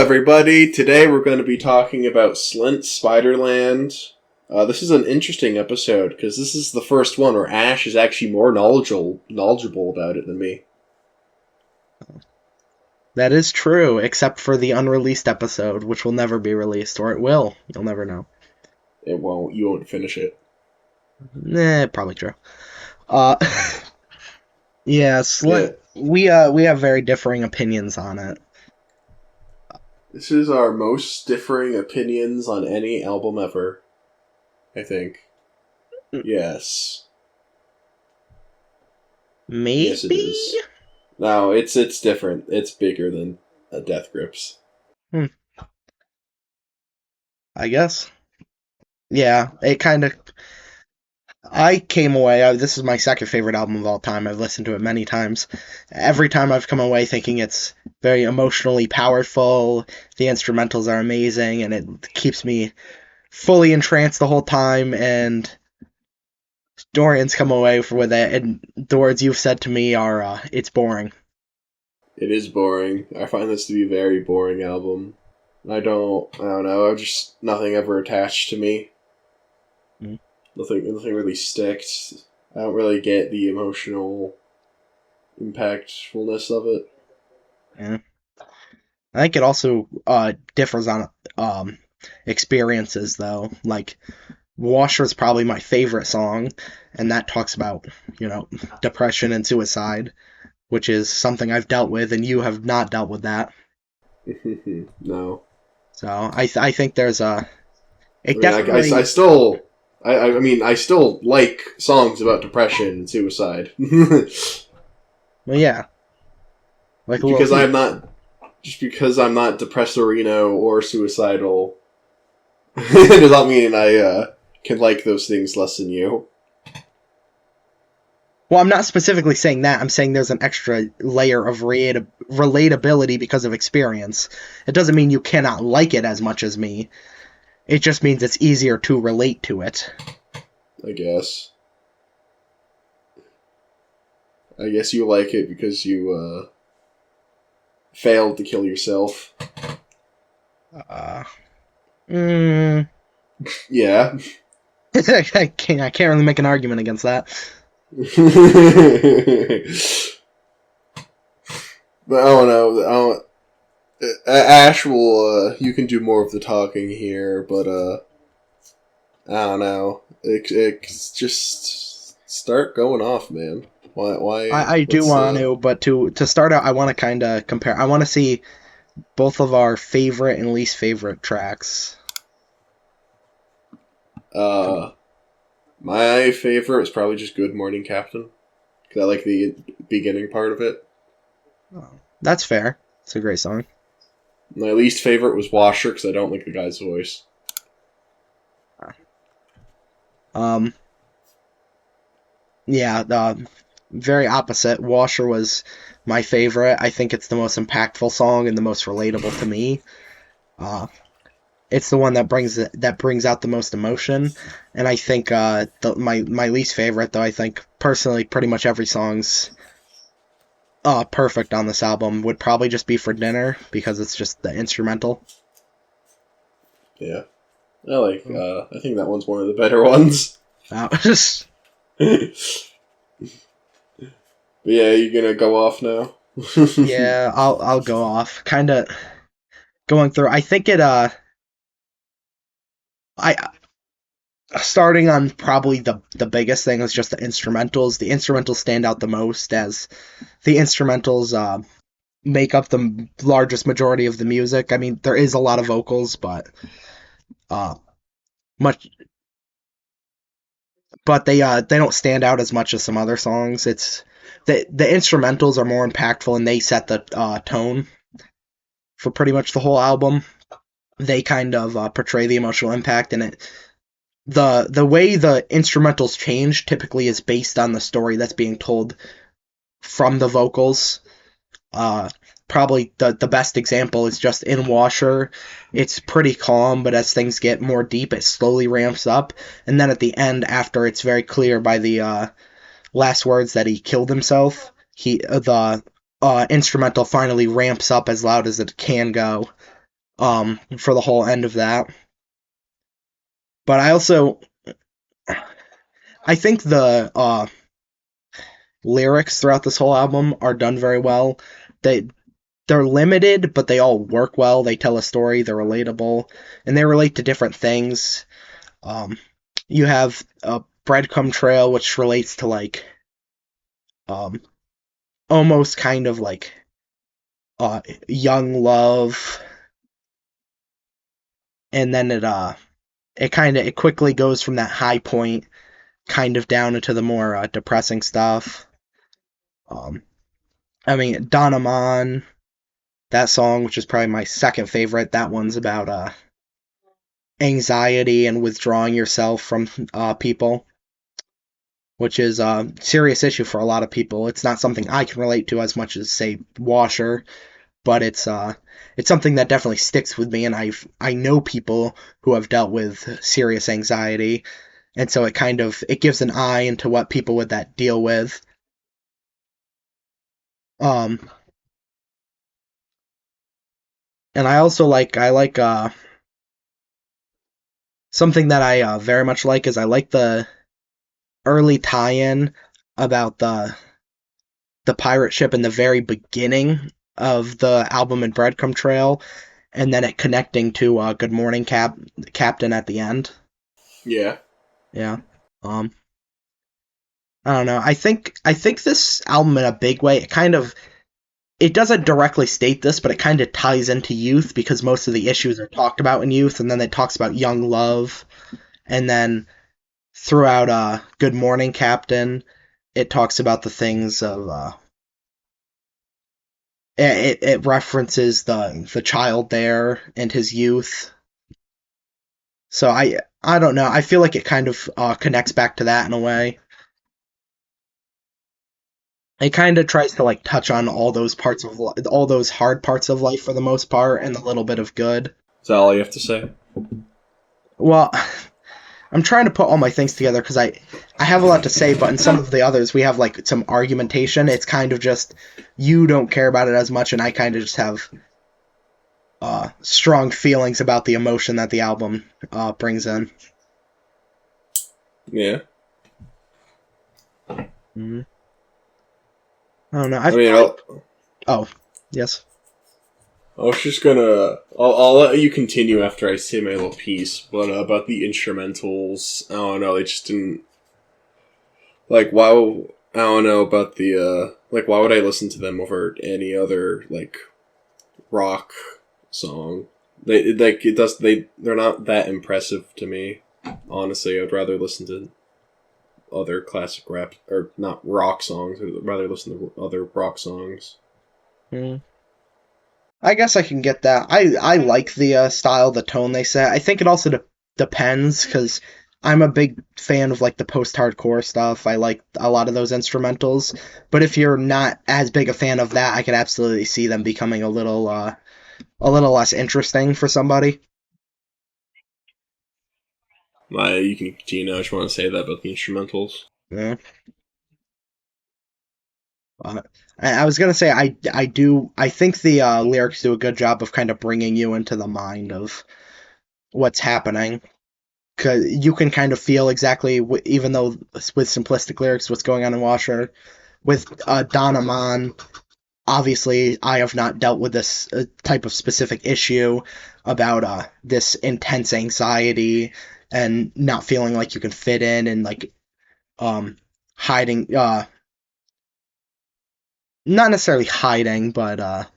everybody. Today we're going to be talking about Slint Spiderland. This is an interesting episode because this is the first one where Ash is actually more knowledgeable about it than me. That is true, except for the unreleased episode, which will never be released, or it will. You'll never know. It won't. You won't finish it. Probably true. Uh, yeah, Yeah. we have very differing opinions on it. This is our most differing opinions on any album ever, I think. Yes. Maybe? Yes, it is. No, it's different. It's bigger than Death Grips. I guess. Yeah, it kind of... I came away, this is my second favorite album of all time. I've listened to it many times. Every time I've come away thinking it's very emotionally powerful, the instrumentals are amazing, and it keeps me fully entranced the whole time, and Dorian's come away with it, and the words you've said to me are, it's boring. It is boring. I find this to be a very boring album. I don't know, nothing ever attached to me. Nothing really sticks. I don't really get the emotional impactfulness of it. Yeah. I think it also differs on experiences, though. Like, Washer's probably my favorite song, and that talks about, depression and suicide, which is something I've dealt with, and you have not dealt with that. No. So I think there's a... I still like songs about depression and suicide. Well, yeah. Like because I'm not depressorino or suicidal, it does not mean I can like those things less than you. Well, I'm not specifically saying that. I'm saying there's an extra layer of relatability because of experience. It doesn't mean you cannot like it as much as me. It just means it's easier to relate to it. I guess you like it because you failed to kill yourself. Yeah. I can't really make an argument against that. But I don't know. Ash will, you can do more of the talking here, but, I don't know. It's just start going off, man. Why? I do want to, but to start out, I want to kind of compare. I want to see both of our favorite and least favorite tracks. My favorite is probably just Good Morning Captain, because I like the beginning part of it. Oh, that's fair. It's a great song. My least favorite was Washer, because I don't like the guy's voice. Yeah, very opposite. Washer was my favorite. I think it's the most impactful song and the most relatable to me. It's the one that brings out the most emotion, and I think my least favorite, though I think personally pretty much every song's perfect on this album, would probably just be For Dinner, because it's just the instrumental. Yeah. I think that one's one of the better ones. But yeah, you gonna go off now? Yeah, I'll go off. Kind of going through. I think it starting on probably the biggest thing is just the instrumentals. The instrumentals stand out the most, as the instrumentals make up the largest majority of the music. I mean, there is a lot of vocals, but they don't stand out as much as some other songs. It's the instrumentals are more impactful, and they set the tone for pretty much the whole album. They kind of portray the emotional impact, and the way the instrumentals change typically is based on the story that's being told from the vocals. Probably the best example is just in Washer. It's pretty calm, but as things get more deep, it slowly ramps up, and then at the end, after it's very clear by the last words that he killed himself, the instrumental finally ramps up as loud as it can go, for the whole end of that. But I think the lyrics throughout this whole album are done very well. They're limited, but they all work well. They tell a story, they're relatable, and they relate to different things. Um, you have a breadcrumb trail, which relates to like um, almost kind of like young love, and then it quickly goes from that high point kind of down into the more depressing stuff. Um, I mean, Donna Mon, that song, which is probably my second favorite, that one's about anxiety and withdrawing yourself from people, which is a serious issue for a lot of people. It's not something I can relate to as much as, say, Washer, but it's something that definitely sticks with me, and I know people who have dealt with serious anxiety, and so it gives an eye into what people with that deal with. Um, and I like something that I very much like is I like the early tie-in about the pirate ship in the very beginning of the album and Breadcrumb Trail, and then it connecting to Good Morning Captain at the end. Yeah. Yeah. Um, I don't know. I think this album in a big way, it doesn't directly state this, but it kind of ties into youth because most of the issues are talked about in youth, and then it talks about young love, and then throughout Good Morning Captain, it talks about the things of it references the child there and his youth. So I don't know. I feel like it kind of connects back to that in a way. It kind of tries to like touch on all those all those hard parts of life for the most part, and a little bit of good. Is that all you have to say? Well, I'm trying to put all my things together because I have a lot to say, but in some of the others we have like some argumentation. It's kind of just you don't care about it as much, and I kind of just have strong feelings about the emotion that the album brings in. Yeah. Mm-hmm. I don't know. I mean, Oh, yes. I was just gonna. I'll let you continue after I say my little piece, but about the instrumentals, I don't know. They just didn't like. Why? I don't know about the like. Why would I listen to them over any other like rock song? They like it does. They're not that impressive to me. Honestly, I'd rather listen to other classic rap or not rock songs. I'd rather listen to other rock songs. Mm. I guess I can get that. I like the style, the tone they set. I think it also depends because I'm a big fan of like the post-hardcore stuff. I like a lot of those instrumentals. But if you're not as big a fan of that, I could absolutely see them becoming a little less interesting for somebody. You can continue. I just want to say that about the instrumentals. Yeah. I was gonna say I think the lyrics do a good job of kind of bringing you into the mind of what's happening. Cause you can kind of feel exactly, even though with simplistic lyrics, what's going on in Washer. With Don Amon, obviously, I have not dealt with this type of specific issue about this intense anxiety and not feeling like you can fit in and like hiding, not necessarily hiding, but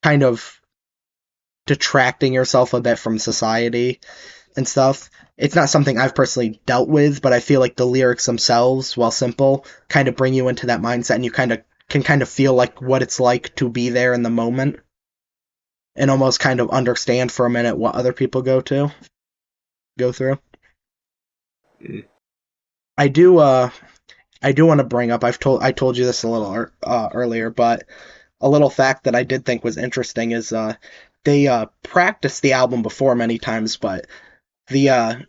kind of detracting yourself a bit from society and stuff. It's not something I've personally dealt with, but I feel like the lyrics themselves, while simple, kind of bring you into that mindset, and you kind of feel like what it's like to be there in the moment, and almost kind of understand for a minute what other people go through. Mm. I do I do want to bring up. I told you this a little earlier, but a little fact that I did think was interesting is they practiced the album before many times, but the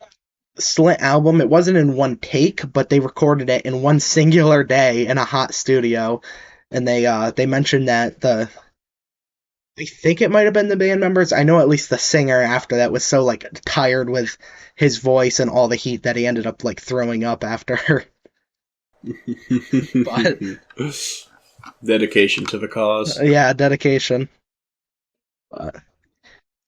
Slint album, it wasn't in one take, but they recorded it in one singular day in a hot studio, and they mentioned that I think it might have been the band members. I know at least the singer after that was so like tired with his voice and all the heat that he ended up like throwing up after. But Dedication to the cause. yeah, dedication. But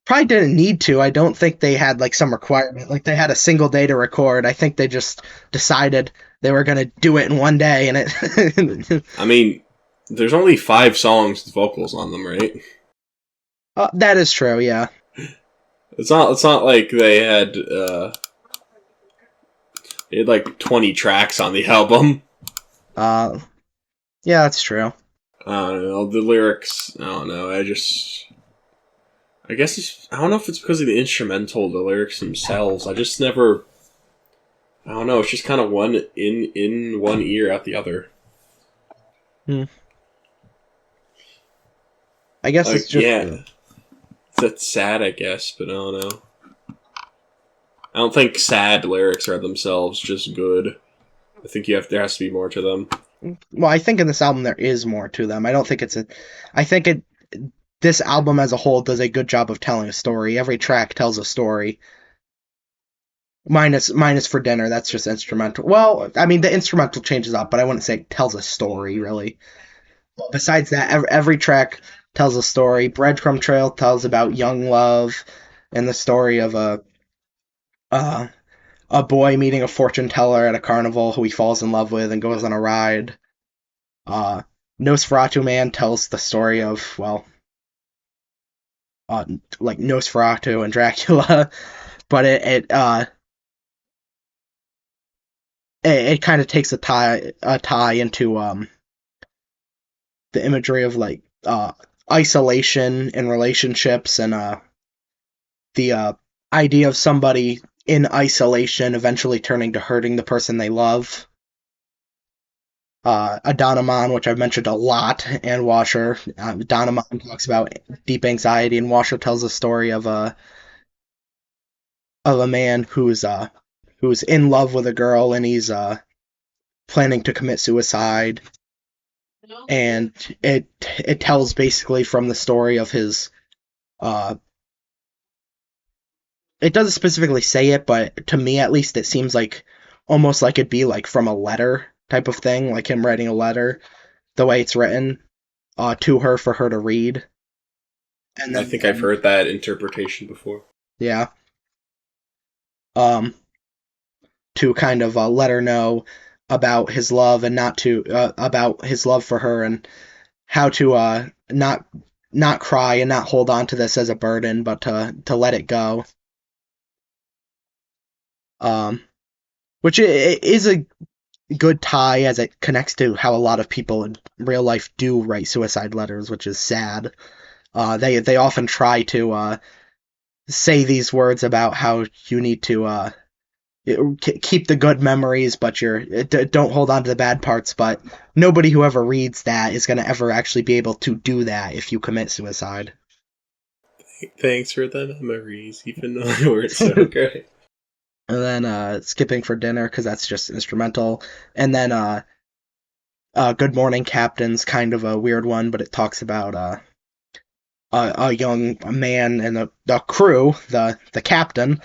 probably didn't need to. I don't think they had like some requirement. Like they had a single day to record. I think they just decided they were gonna do it in one day, and it. I mean, there's only 5 songs with vocals on them, right? That is true. Yeah. It's not like they had like 20 tracks on the album. Yeah, that's true. I don't know, the lyrics, I don't know, I guess I don't know if it's because of the instrumental, the lyrics themselves. I just never, I don't know, it's just kind of one in one ear, out the other. I guess like, it's just. Yeah. That's sad, I guess, but I don't know. I don't think sad lyrics are themselves just good. I think there has to be more to them. Well, I think in this album there is more to them. I don't think it's a. I think this album as a whole does a good job of telling a story. Every track tells a story. Minus for dinner, that's just instrumental. Well, I mean the instrumental changes up, but I wouldn't say it tells a story really. Besides that, every track tells a story. Breadcrumb Trail tells about young love and the story of uh, a boy meeting a fortune teller at a carnival who he falls in love with and goes on a ride. Uh, Nosferatu Man tells the story of, well, like Nosferatu and Dracula, but it kind of takes a tie into the imagery of like isolation in relationships and the idea of somebody in isolation eventually turning to hurting the person they love. Adanaman, which I've mentioned a lot, and Washer. Adanaman talks about deep anxiety, and Washer tells a story of a man who's in love with a girl and he's planning to commit suicide, and it tells basically from the story of his it doesn't specifically say it, but to me at least it seems like almost like it'd be like from a letter type of thing, like him writing a letter, the way it's written to her for her to read. And then, I think I've heard that interpretation before. Yeah. To kind of let her know about his love and not to about his love for her and how to not cry and not hold on to this as a burden, but to let it go. Which is a good tie as it connects to how a lot of people in real life do write suicide letters, which is sad. They often try to say these words about how you need to keep the good memories, but don't hold on to the bad parts. But nobody who ever reads that is going to ever actually be able to do that if you commit suicide. Thanks for the memories, even though they weren't so great. And then skipping for dinner because that's just instrumental. And then Good Morning Captain's kind of a weird one, but it talks about a young man and the crew, the captain,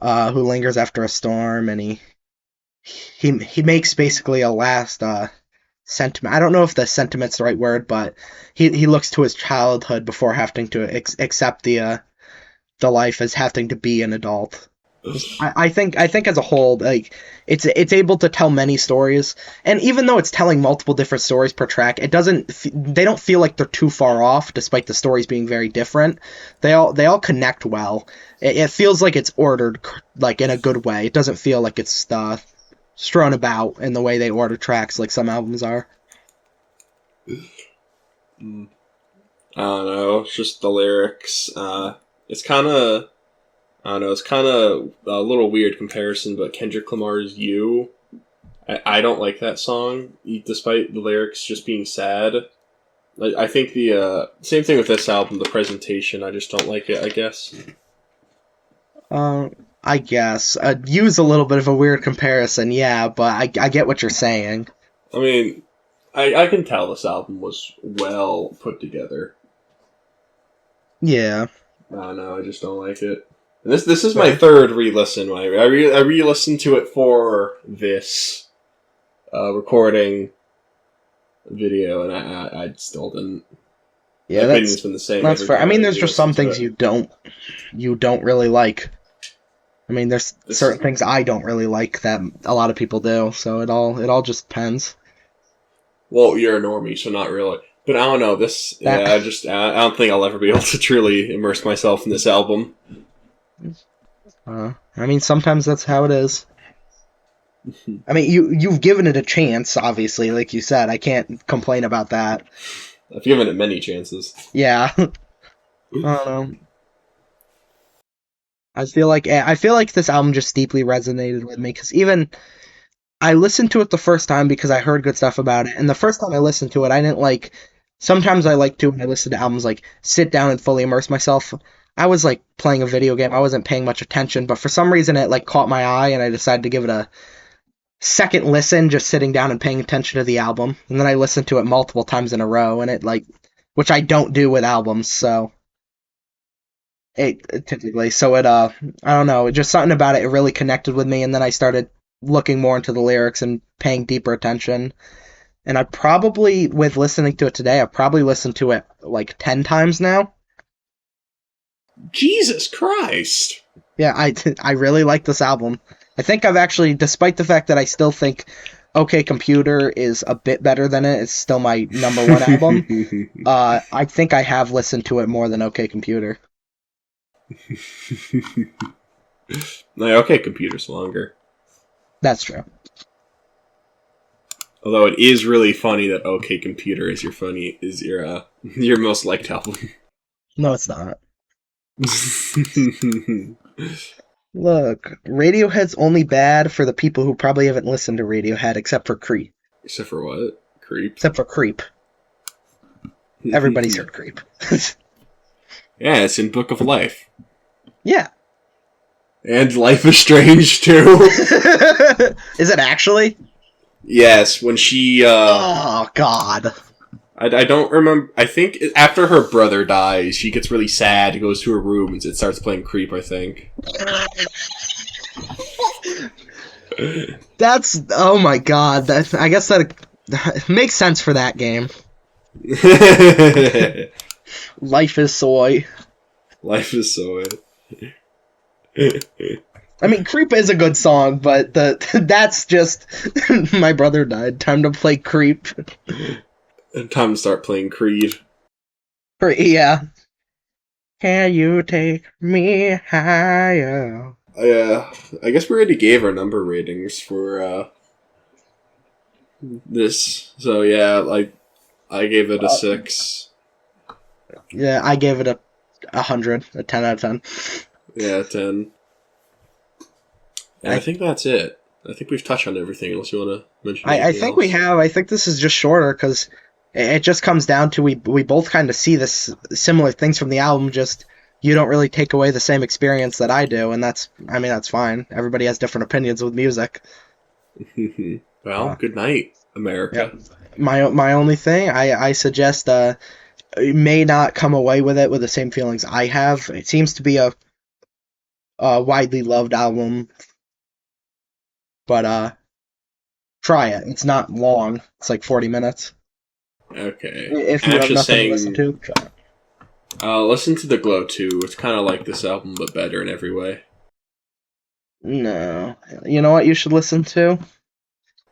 who lingers after a storm, and he makes basically a last sentiment. I don't know if the sentiment's the right word, but he looks to his childhood before having to accept the life as having to be an adult. I think as a whole, like it's able to tell many stories, and even though it's telling multiple different stories per track, they don't feel like they're too far off, despite the stories being very different. They all connect well. It feels like it's ordered like in a good way. It doesn't feel like it's strewn about in the way they order tracks like some albums are. I don't know. It's just the lyrics. It's kind of. I don't know, it's kind of a little weird comparison, but Kendrick Lamar's You, I don't like that song, despite the lyrics just being sad. I think the same thing with this album, the presentation, I just don't like it, I guess. I guess. You's a little bit of a weird comparison, yeah, but I get what you're saying. I mean, I can tell this album was well put together. Yeah. No, I just don't like it. And this is my Right. third re-listen. I re-listened to it for this recording video, and I still didn't. My Yeah, opinion's been the same that's every fair. I time I mean, there's just re-listen some to things it. you don't really like. I mean, there's This certain things I don't really like that a lot of people do. So it all just depends. Well, you're a normie, so not really. But I don't know. This, That yeah, I don't think I'll ever be able to truly immerse myself in this album. I mean, sometimes that's how it is. I mean, you've given it a chance, obviously, like you said. I can't complain about that. I've given it many chances. Yeah. I don't know. I feel like this album just deeply resonated with me because even I listened to it the first time because I heard good stuff about it, and the first time I listened to it, I didn't like. Sometimes I like to when I listen to albums like sit down and fully immerse myself. I was like playing a video game. I wasn't paying much attention, but for some reason it like caught my eye, and I decided to give it a second listen, just sitting down and paying attention to the album. And then I listened to it multiple times in a row, and it like, which I don't do with albums, so it typically. So I don't know, just something about it. It really connected with me, and then I started looking more into the lyrics and paying deeper attention. And I probably, with listening to it today, I've probably listened to it like 10 times now. Jesus Christ! Yeah, I really like this album. I think I've actually, despite the fact that I still think OK Computer is a bit better than it, it's still my number one album. I think I have listened to it more than OK Computer. Like, okay, computer's longer. That's true. Although it is really funny that OK Computer is your most liked album. No, it's not. Look, Radiohead's only bad for the people who probably haven't listened to Radiohead, except for Creep. Except for what? Creep? Except for Creep. Everybody's heard Creep. Yeah, it's in Book of Life. Yeah. And Life is Strange, too. Is it actually? Yes, when she, Oh, God. I don't remember. I think after her brother dies, she gets really sad, goes to her room, and it starts playing Creep, I think. That's... Oh, my God. I guess that makes sense for that game. Life is soy. Life is so... I mean, Creep is a good song, but that's just... My brother died. Time to play Creep. Time to start playing Creed. Yeah. Can you take me higher? I guess we already gave our number ratings for this. So yeah, like I gave it a 6. Yeah, I gave it a 100, a 10 out of 10. Yeah, 10. And I think that's it. I think we've touched on everything. Unless you want to mention anything I think else. we have. I think this is just shorter because it just comes down to we both kind of see this similar things from the album. Just you don't really take away the same experience that I do, and that's fine. Everybody has different opinions with music. Well, good night, America. Yeah. My only thing I suggest you may not come away with it with the same feelings I have. It seems to be a widely loved album, but try it. It's not long. It's like 40 minutes. Okay. If you have nothing to listen to, try it. Listen to The Glow too. It's kind of like this album, but better in every way. No. You know what you should listen to?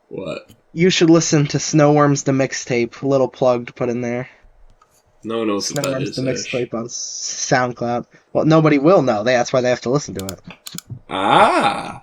What? You should listen to Snowworms the Mixtape. Little plug to put in there. No one knows what that Snowworms is. the Mixtape on SoundCloud. Well, nobody will know. That's why they have to listen to it. Ah!